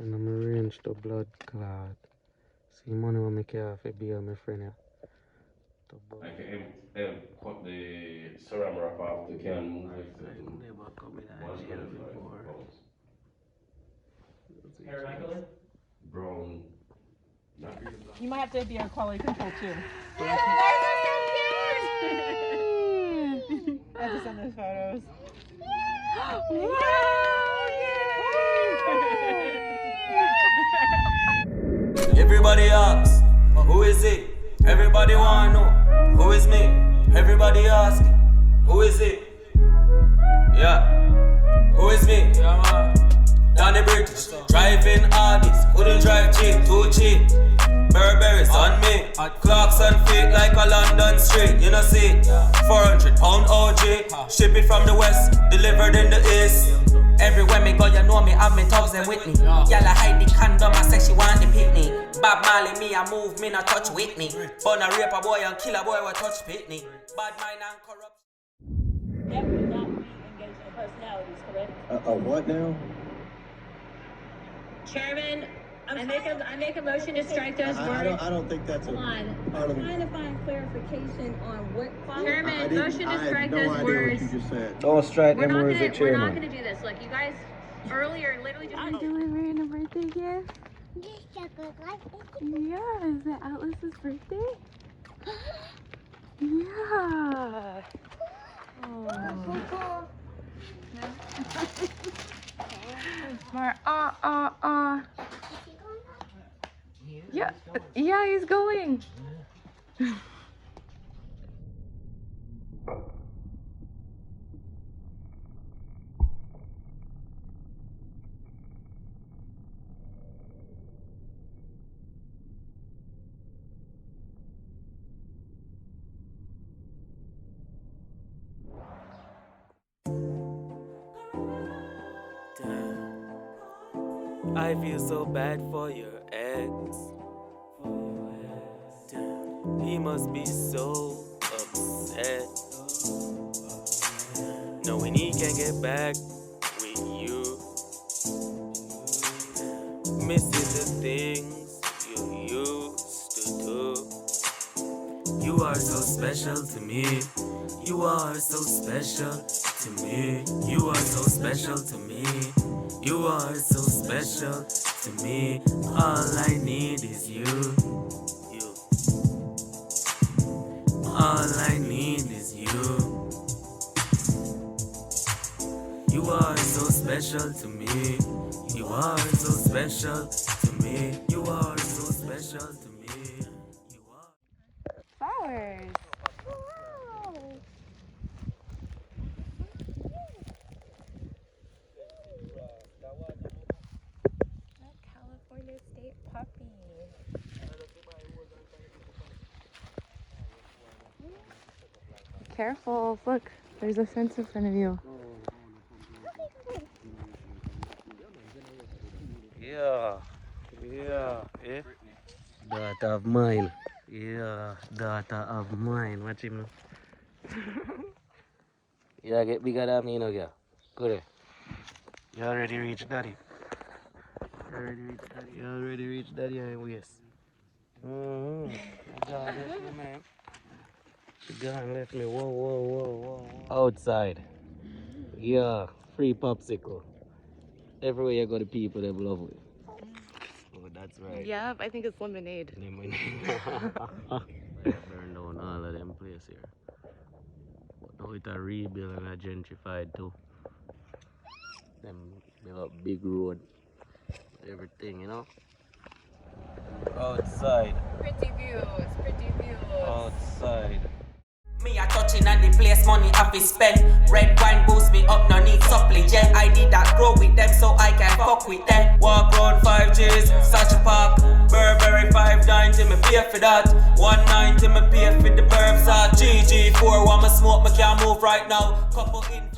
And I'm arranged to blood clot. See money when I care for be my friend here. I can cut the ceramic wrap off the can move it to Never come in £125. Hair eye color? Brown. You might have to be on quality control too. I have to send those photos. Everybody asks, who is it? Everybody wanna know, who is me? Everybody asks, who is it? Yeah, who is me? Down the British, driving Audis, couldn't drive cheap, too cheap. Burberry's on me, clocks on feet like a London street, you know see? £400 OG, ship it from the west, delivered in the east. Everywhere me go, you know me, have me thugs them with me. Y'all hide the condom, I say she want the picnic. Bob Marley, me, I move, me not touch Whitney. Burn a rape a boy and kill a boy, we touch Pitney. Bad mind and corrupt. That would not be engaged in personalities, correct? What now? Chairman, I make a motion to strike those words. I don't think that's a Hold on. part of I'm the... trying to find clarification on what. I Chairman, didn't- motion I to had strike no those idea words. what you just said. Don't strike We're them not words gonna. at We're not chairman. gonna do this. Look, you guys earlier literally just. Delivering a birthday gift? Yeah, is it Atlas's birthday? Yeah. Oh. Smart. Yeah, yeah, he's going. I feel so bad for your ex. Damn, he must be so upset, knowing he can't get back with you. Missing the things you used to do. You are so special to me. You are so special to me. You are so special to me. You are so special to me. All I need is you. You. All I need is you. You are so special to me. You are so special to me. You are so special to me. You are. Flowers. California State puppy. Careful, look, there's a fence in front of you. Yeah, eh? Daughter of mine. Yeah, daughter of mine. Watch him now. Yeah, get bigger than me now, girl. Go there. You already reached daddy. You already reached daddy and waist. God left me, man. She gone left me. Whoa. Outside. Yeah, free popsicle. Everywhere you go, the people they love it. Oh, that's right. Yeah, I think it's lemonade. Lemonade. Burn down all of them places here. But now it's a rebuild and a gentrified too. Them build up big road. Everything, you know. Outside. Pretty views. Outside. Me a touching and the place money happy spend. Red wine boost me up, no need supplement. I did that grow with them so I can fuck with them. Walk round 5Gs, such a park. Burberry 590, me pay for that. 190, me pay for the burbs at GG4. Want me smoke, me can't move right now. Couple in